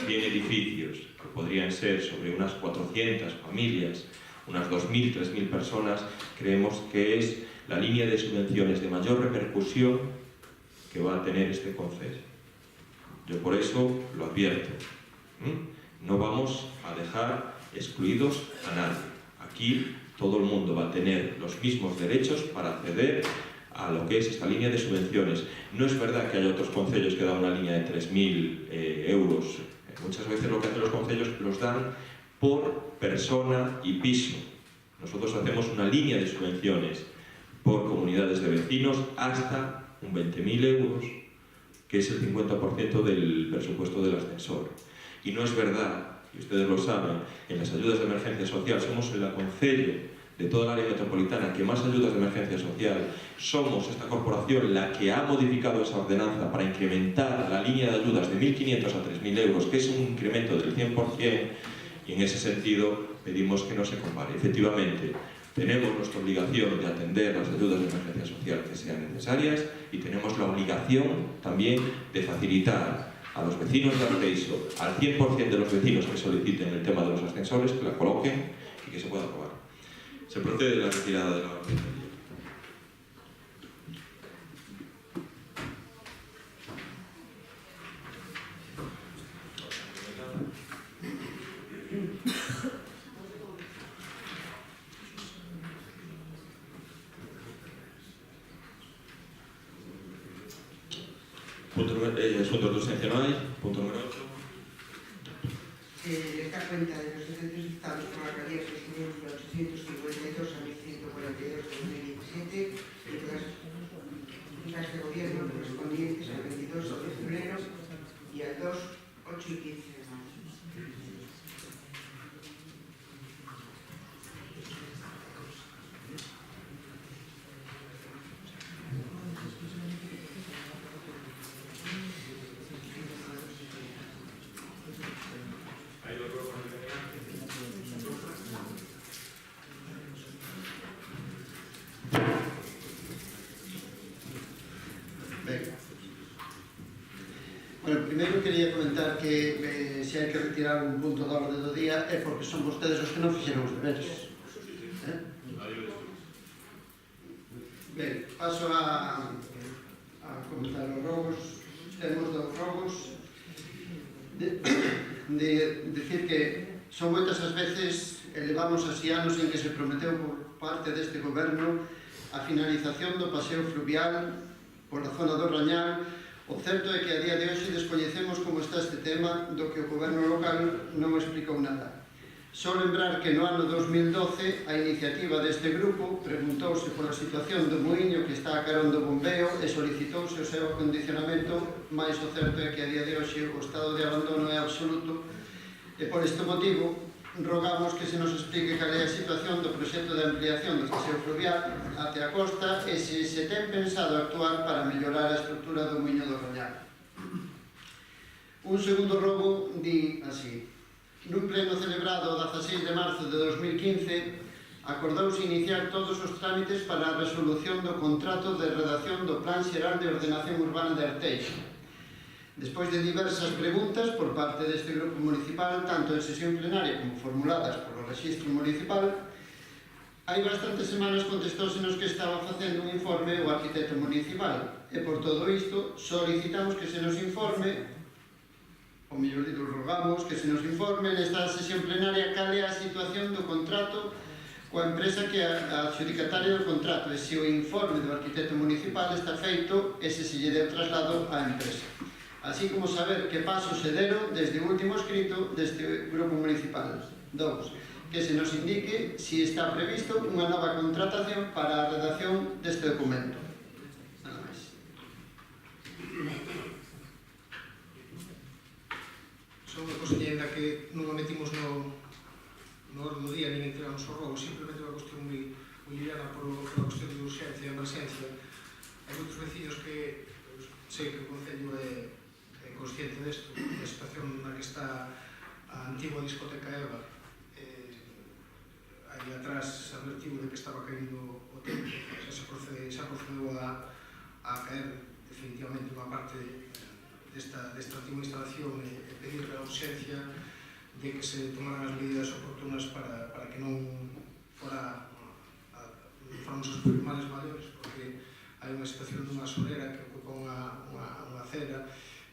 edificios, que podrían ser sobre unas 400 familias, unas 2.000, 3.000 personas, creemos que es la línea de subvenciones de mayor repercusión que va a tener este Concello. Yo por eso lo advierto. No vamos a dejar excluidos a nadie. Aquí todo el mundo va a tener los mismos derechos para acceder a lo que es esta línea de subvenciones. No es verdad que haya otros concellos que dan una línea de 3.000 euros. Muchas veces lo que hacen los concellos los dan por persona y piso. Nosotros hacemos una línea de subvenciones por comunidades de vecinos hasta un 20.000 euros, que es el 50% del presupuesto del ascensor. Y no es verdad, y ustedes lo saben, en las ayudas de emergencia social somos el concello de toda el área metropolitana que más ayudas de emergencia social. Somos esta corporación la que ha modificado esa ordenanza para incrementar la línea de ayudas de 1.500 a 3.000 euros, que es un incremento del 100%, y en ese sentido pedimos que no se compare. Efectivamente, tenemos nuestra obligación de atender las ayudas de emergencia social que sean necesarias y tenemos la obligación también de facilitar a los vecinos de Arteixo, al 100% de los vecinos que soliciten el tema de los ascensores, que la coloquen y que se pueda aprobar. Se procede la retirada de la orden del día. Asuntos de urgencia no hay. Punto número 8. Esta cuenta de los decretos dictados por la Alcaldía Presidencia 852 a 1142 de 2017 y todas juntas de gobierno correspondientes al 22 de febrero y al 2, 8 y 15 de marzo. Bueno, primeiro quería comentar que se hai que retirar un punto da orde do día é porque son vostedes os que non fixeron os deberes. Ben, paso a comentar os robos. Temos dos robos. De decir que son moitas as veces elevamos así anos en que se prometeu por parte deste goberno a finalización do paseo fluvial pola zona do Rañal. O certo é que a día de hoxe descoñecemos como está este tema do que o goberno local non explicou nada. Só lembrar que no ano 2012 a iniciativa deste grupo preguntouse pola situación do muiño que está a carón do bombeo e solicitouse o seu acondicionamento, mais o certo é que a día de hoxe o estado de abandono é absoluto e por este motivo rogamos que se nos explique cal é a situación do proxecto de ampliación do paseo fluvial até a costa e se se ten pensado actuar para mellorar a estrutura do muiño do Rañal. Un segundo robo di así: nun pleno celebrado o 16 de marzo de 2015 acordouse iniciar todos os trámites para a resolución do contrato de redacción do Plan Xeral de Ordenación Urbana de Arteixo. Despois de diversas preguntas por parte deste grupo municipal, tanto en sesión plenaria como formuladas polo Rexistro Municipal, hai bastantes semanas contestóusenos que estaba facendo un informe o arquitecto municipal e por todo isto solicitamos que se nos informe, ou mellor dito, rogamos que se nos informe nesta sesión plenaria cal é a situación do contrato coa empresa que é a adjudicataria do contrato e se o informe do arquitecto municipal está feito e se lle deu traslado á empresa. Así como saber que paso se deron desde o último escrito deste grupo municipal. 2. Que se nos indique se está previsto unha nova contratación para a redacción deste documento. Nada máis. Só unha cosilla que non a metimos no orden do día, nin entregamos o robo, simplemente unha cuestión moi liviana por a cuestión de urxencia e emerxencia. Hai outros veciños que sei que o Concello é consciente desto, da situación na que está a antigua discoteca Eva. Aí atrás advertiu de que estaba caíndo o tempo, xa procedeu a caer definitivamente unha parte desta antigua instalación e pedir a urxencia de que se tomaran as medidas oportunas para que non fóramos os males maiores, porque hai unha situación dunha solera que ocupa unha acera.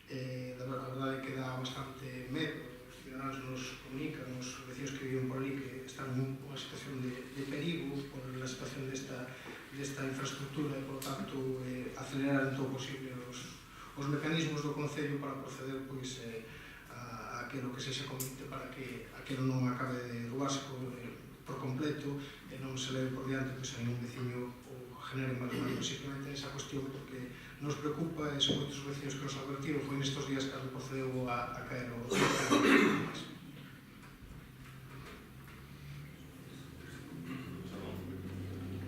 A verdade é que dá bastante medo. Os ciudadanos nos comunican, os vecinos que viven por ali, que están nunha situación de perigo por a situación desta infraestructura e, por tanto, acelerar en todo posible os mecanismos do Concello para proceder a aquilo que sexa convite para que aquilo non acabe de derrubarse por completo e non se leve por diante pois a ningún veciño ou genere máis mal. Simplemente esa cuestión porque nos preocupa e son moitos vecinos que nos advertiron, foi nestes días cando procedeu a caer o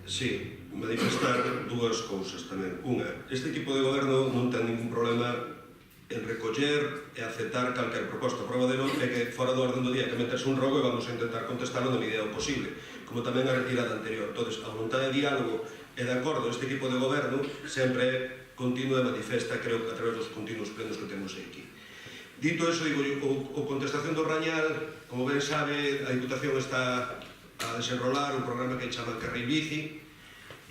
Sí, manifestar dúas cousas tamén. Unha, este equipo de goberno non ten ningún problema en recoller e aceptar calquer proposta. A prova delo é que fora do orden do día que meterse un rogo e vamos a intentar contestarlo na medida do posible, como tamén a retirada anterior. Entón, a voluntade de diálogo e de acordo este equipo de goberno sempre é continua e manifesta, creo que a través dos continuos plenos que temos aquí. Dito eso, digo, o contestación do Rañal, como ben sabe, a Diputación está a desenrolar un programa que chama Carril Bici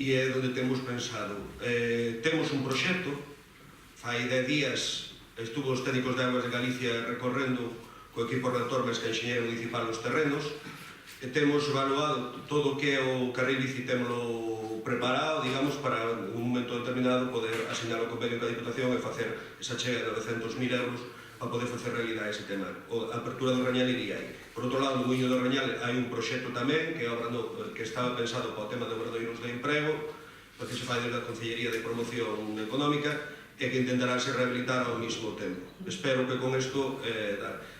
e é onde temos pensado. Temos un proxecto, fai 10 días estuvo os técnicos de Aguas de Galicia recorrendo co equipo de Tormes que é enxeñeiro municipal nos terrenos e temos evaluado todo o que é o Carril Bici, temoslo preparado, digamos, para un momento determinado poder asignar o convenio ca Diputación e facer esa chega de 900.000 euros para poder facer realidade ese tema. A apertura do Rañal iría aí. Por outro lado, no Muiño do Rañal hai un proxecto tamén que está pensado para o tema de obradoiros de emprego o que se fai desde a Concellería de Promoción Económica e que intentará se rehabilitar ao mesmo tempo. Espero que con isto,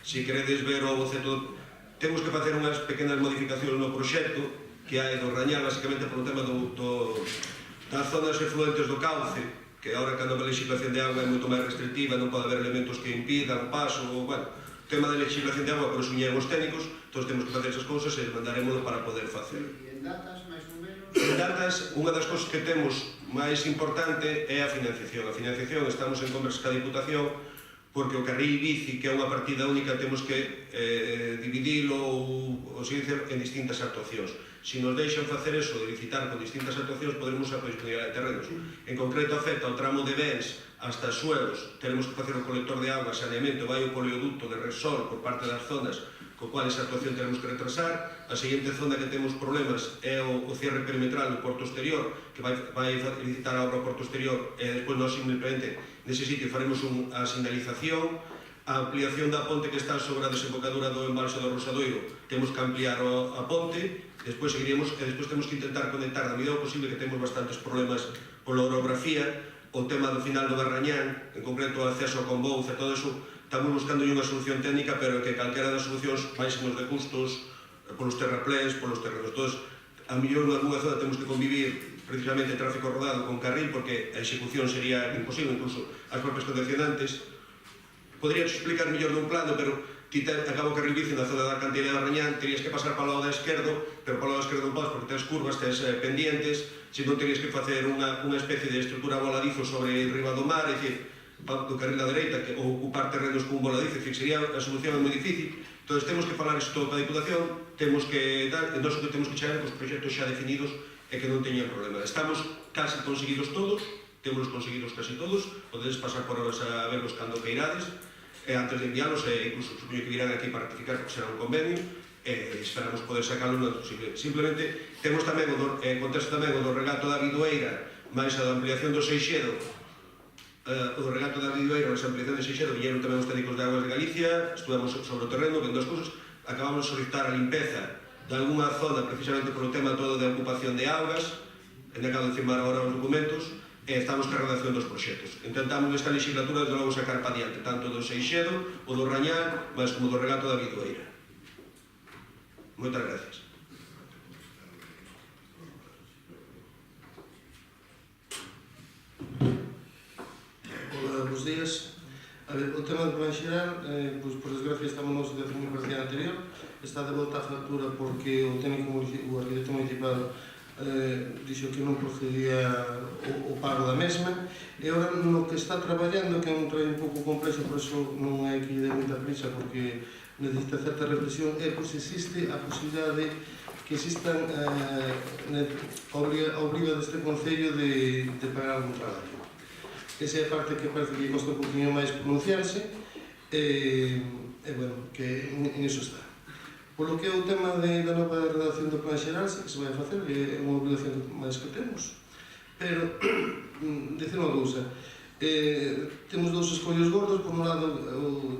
se queredes ver o boceto, temos que facer unhas pequenas modificacións no proxecto que hai do Rañán, basicamente polo tema das zonas efluentes do cauce, que agora cando a legislación de agua é moito máis restrictiva, non pode haber elementos que impidan o paso, bueno, tema de legislación de agua, pero suñeron os técnicos, todos temos que facer esas cousas e mandarémoslo para poder facer. E en datas, máis ou menos? En datas, unha das cousas que temos máis importante é a financiación. A financiación, estamos en conversas ca Diputación, porque o carril bici, que é unha partida única, temos que dividilo ou en distintas actuacións. Se nos deixan facer eso, de licitar con distintas actuacións, podremos a disponibilidade de terrenos. En concreto, afecta ao tramo de Bens hasta Suelos, teremos que facer o colector de agua, saneamento, vai o polioducto de Resol por parte das zonas, co cual esa actuación teremos que retrasar. A seguinte zona que temos problemas é o cierre perimetral do Porto Exterior, que vai licitar a obra ao Porto Exterior, e despois nós simplemente nese sitio faremos a sinalización, a ampliación da ponte que está sobre a desembocadura do embalse do Rosadoiro, temos que ampliar a ponte, despois seguiríamos, e despois temos que intentar conectar na medida posible, que temos bastantes problemas pola orografía, o tema do final do Barrañán, en concreto o acceso ao Conbouza, todo eso, estamos buscando unha solución técnica, pero que calquera das solucións máximos de custos, polos terraplés, polos terrenos, todos, a mellor nalgúna zona temos que convivir precisamente tráfico rodado con carril, porque a execución sería imposible, incluso as propias condicionantes. Podría explicar mellor dun plano, pero ti acaba o carril bici na zona da canteira de Barrañán, terías que pasar para o lado da esquerdo, pero para o lado esquerdo non podes, porque tens curvas, tens pendientes, se non terías que facer unha especie de estrutura voladizo sobre riba do mar, é dicir, do carril da dereita, ou ocupar terrenos con un voladizo, é dicir, sería a solución moi difícil. Entón, temos que falar isto todo para a Diputación, temos que dar, e nós o que temos que chegar cos proxectos xa definidos e que non teñan problema. Estamos casi conseguidos todos, temos conseguidos casi todos, podedes pasar por horas a verlos cando queirades, antes de enviarlos, e incluso supoño que virán aquí para ratificar, porque será un convenio, e esperamos poder sacarlo no posible. Simplemente, temos tamén, contesto tamén o do regato da Bidoeira, máis a da ampliación do Seixedo, o do regato da Bidoeira, máis a ampliación do Seixedo, viñeron tamén os técnicos de Aguas de Galicia, estudamos sobre o terreno, vendo as cousas, acabamos de solicitar a limpeza de alguna zona, precisamente polo tema todo de ocupación de augas, en acabo de firmar agora os documentos, e estamos ca redacción dos proxectos. Intentamos nesta legislatura, desde logo, sacar pa diante, tanto do Seixedo, o do Rañán, máis como do regato da Bidoeira. Moitas gracias. Hola, bons días. A ver, o tema do plan xeral, pois, por desgracia, estamos nos de un partido anterior, está de volta a factura porque o técnico, o arquitecto municipal, dixo que non procedía o pago da mesma, e agora no que está traballando, que é un traballo un pouco complexo, por eso non hai que dar moita prisa, porque necesita certa reflexión, é pois existe a posibilidade que existan a obriga deste Concello de pagar algún traballo. Esa é a parte que parece que costa un poquinho máis pronunciarse, e bueno, que en iso está. Polo que é o tema da nova redacción do plan xeral, que se vai a facer, é unha obligación máis que temos, pero, dicir unha cousa, temos dous escollos gordos. Por un lado,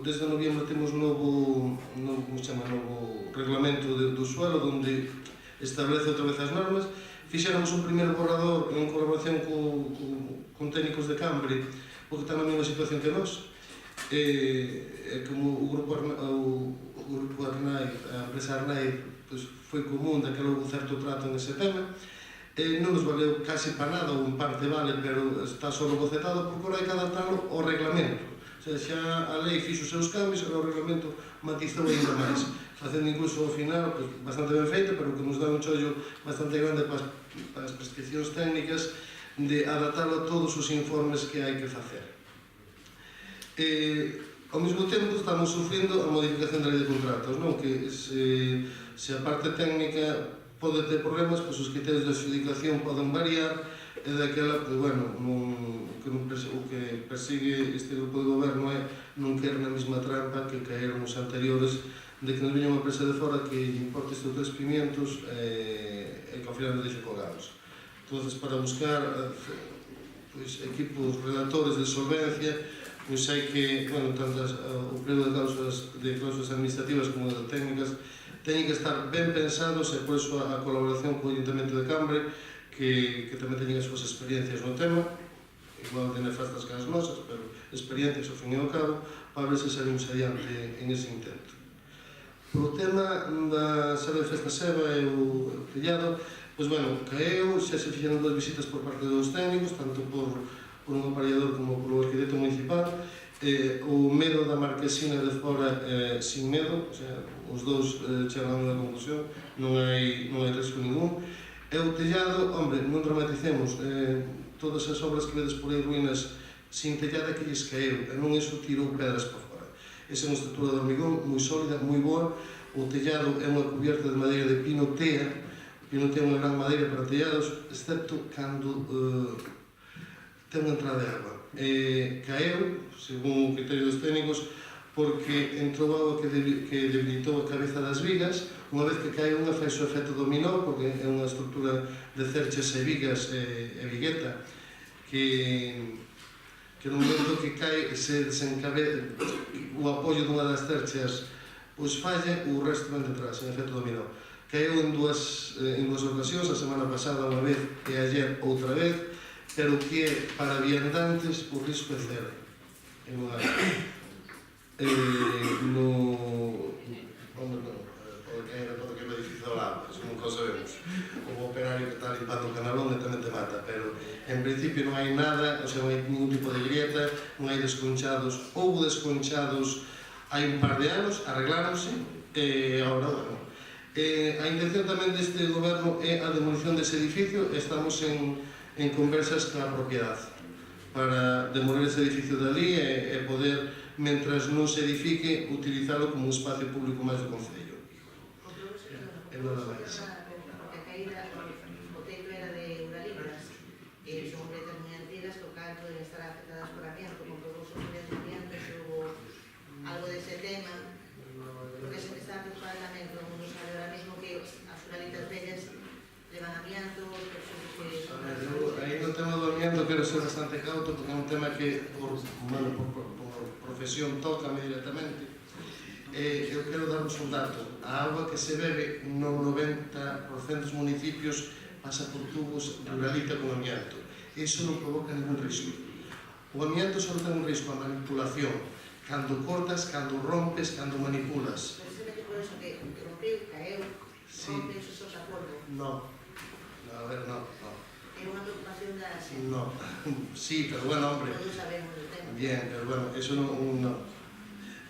desde noviembre temos novo reglamento do suelo, onde establece outra vez as normas. Fixéramos un primeiro borrador en colaboración con técnicos de Cambre, porque está na mesma situación que nós, como o grupo Arnai, a empresa Arnai, foi común daquela un certo trato nese tema. Non nos valeu casi para nada, ou en parte vale, pero está só bocetado, porque ahora hai que adaptarlo ao reglamento. O sea, xa a lei fixo os seus cambios, e o reglamento matizou ainda máis, facendo incluso ao final bastante ben feito, pero que nos dá un chollo bastante grande para as prescripcións técnicas de adaptarlo a todos os informes que hai que facer. Ao mesmo tempo estamos sufrindo a modificación da lei de contratos, non? Que se a parte técnica pode ter problemas, pois os criterios de adjudicación poden variar, e daquela, pois, bueno, o que persigue este grupo de goberno é non caer na mesma trampa que caeron os anteriores, de que nos viña unha empresa de fora que importe estes 3 pimientos e que ao final nos deixe colgados. Entón, para buscar equipos redactores de solvencia, pois hai que, bueno, tanto o pliego de cláusulas administrativas como de técnicas, teñen que estar ben pensados, e por iso a colaboración co Ayuntamiento de Cambre, que tamén teñen as súas experiencias no tema, igual de nefastas que as nosas, pero experiencias ao fin e ao cabo, para ver se salimos adiante en ese intento. Por o tema da sala de festa Seba e o tellado, pois, bueno, caeu, xa se fixeron 2 visitas por parte dos técnicos, tanto por un aparellador como por o arquitecto municipal. O medo da marquesina de fora sin medo, o sea, os dous chegan a unha conclusión, non hai risco ningún. E o tellado, hombre, non dramaticemos, todas as obras que vedes por aí ruínas sin tellada que lles caeu, e non iso tirou pedras para fora. Esa é unha estrutura de hormigón moi sólida, moi boa. O tellado é unha cubierta de madeira de pino tea. O pino tea é unha gran madeira para tellados, excepto cando ten unha entrada de agua. Caeu, según o criterio dos técnicos, porque entrou agua que debilitou a cabeza das vigas. Unha vez que cae unha, fai o efecto dominó, porque é unha estrutura de cerchas e vigas e vigueta, que no momento que cae se desencabeza o apoio dunha das cerchas, pois falla, o resto ven detrás, en efecto dominó. Caeu en dúas ocasións, a semana pasada unha vez e ayer outra vez, pero que é para viandantes o risco é cero. Porque é o edificio ao lado, eso nunca o sabemos. O operario que está limpando o canalón tamén te mata, pero en principio non hai nada, o sea, non hai ningún tipo de grieta, non hai desconchados. Houve desconchados hai un par de anos, arregláronse, e agora, bueno. A intención tamén deste goberno é a demolición dese edificio. Estamos en conversas ca propiedade para demoler ese edificio dali e poder, mentras non se edifique, utilizalo como un espacio público máis do Concello. E nada máis. Porque a caída, o teito era de Uralibras, e son pretas moi antigas, que o cal poden estar afectadas por amianto, como que vos sois de amianto, se hubo algo dese tema, porque se está a preocupar el lamento, o mundo sabe ahora mismo que as uralitas bellas levan amianto, aí no tema do amianto quero ser bastante cauto, porque é un tema que por profesión tócame directamente. Eu quero darvos un dato. A auga que se bebe no 90% dos municipios pasa por tubos de uralita con amianto. Iso non provoca ningún risco. O amianto só ten un risco, a manipulación. Cando cortas, cando rompes, cando manipulas. Precisamente por eso que rompeu, caeu, rompeu, eso se acordo. No. A ver, no. É unha preocupación da... No. Sí, pero bueno, hombre. Todos sabemos do tema. Bien, pero bueno, eso non...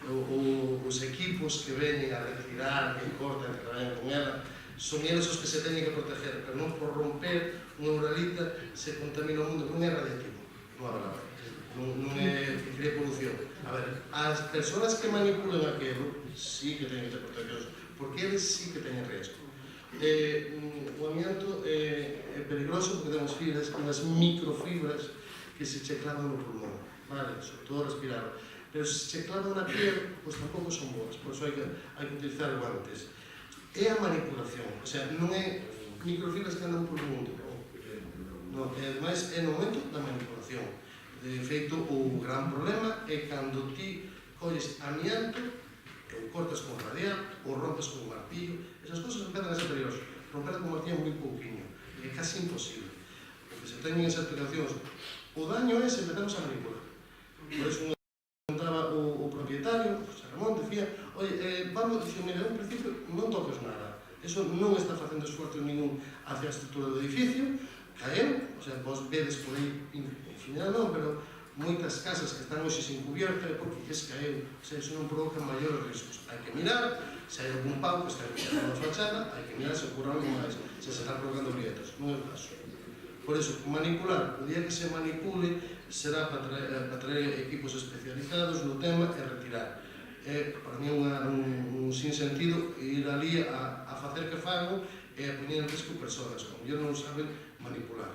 Os equipos que veñen a retirar, que cortan, que traballan con ela, son eles os que se teñen que proteger, pero non por romper unha uralita se contamina o mundo, non é radiativo, non é que crea polución. A ver, as persoas que manipulan aquilo sí que teñen que ser protegidos, porque eles sí que teñen riesgo. O amianto é peligroso porque temos fibras, unhas microfibras que se che clavan no pulmón, vale, sobre todo respirar. Pero se che clavan na piel, pois tampouco son boas, por iso hai que utilizar guantes. É a manipulación, o sea, non é microfibras que andan por o mundo, non, ademais é no momento da manipulación. De feito, o gran problema é cando ti colles amianto, ou cortas con radial, ou rompes con un martillo, esas cosas empezan a ser peligrosas. Romper con un martillo é moi pouquinho, é casi imposible, porque se teñen esas aplicacións. O daño é se empezamos a manipular. Por iso o propietario, José Ramón, decía, oye, vamos, dixo, mira, en principio non toques nada, eso non está facendo esforzo ningún hacia a estrutura do edificio, caeu, o sea, vos vedes por aí, en final non, pero moitas casas que están hoxe sin cubierta é porque lles caeu, o sea, eso non provoca maiores riscos. Hai que mirar se hai algún pau que está en a fachada, hai que mirar se ocurre algo máis, se están provocando grietas, non é o caso. Por iso, manipular, o día que se manipule, será para traer equipos especializados no tema e retirar. Para mí é un sinsentido ir ali a facer que fagan e a poñer en risco persoas, como non saben manipular.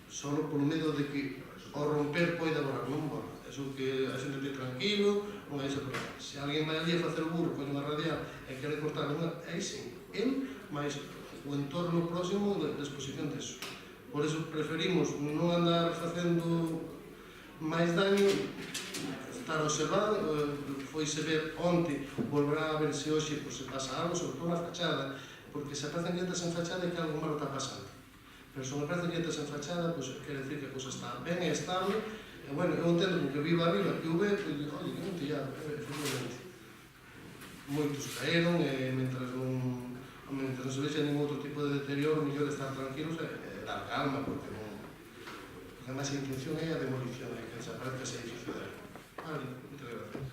Solo por medo de que ao romper poida borrar, non borra. Eso que a xente te tranquilo, non hai ese problema. Se alguén vai ali a facer o burro, poñe unha radial e quere cortar unha, aí sim, el, máis o entorno próximo da exposición deso. Por iso preferimos non andar facendo máis daño, estar observado, foise ver onte, volverá a ver se hoxe se pasa algo, sobre todo na fachada, porque se aparecen grietas en fachada é que algo malo está pasando. Pero se me parece grietas en fachada, pois quere decir que a cousa está ben e estable. E, bueno, eu entendo que viva arriba, que o ve, pois, oi, que non tillado, efectivamente. Moitos caeron, e mentre non se vexe ningún outro tipo de deterioro, mellor estar tranquilos e dar calma, porque non... Porque además a intención é a demolición, que desaparezca ese edificio de aí. Vale, moitas gracias.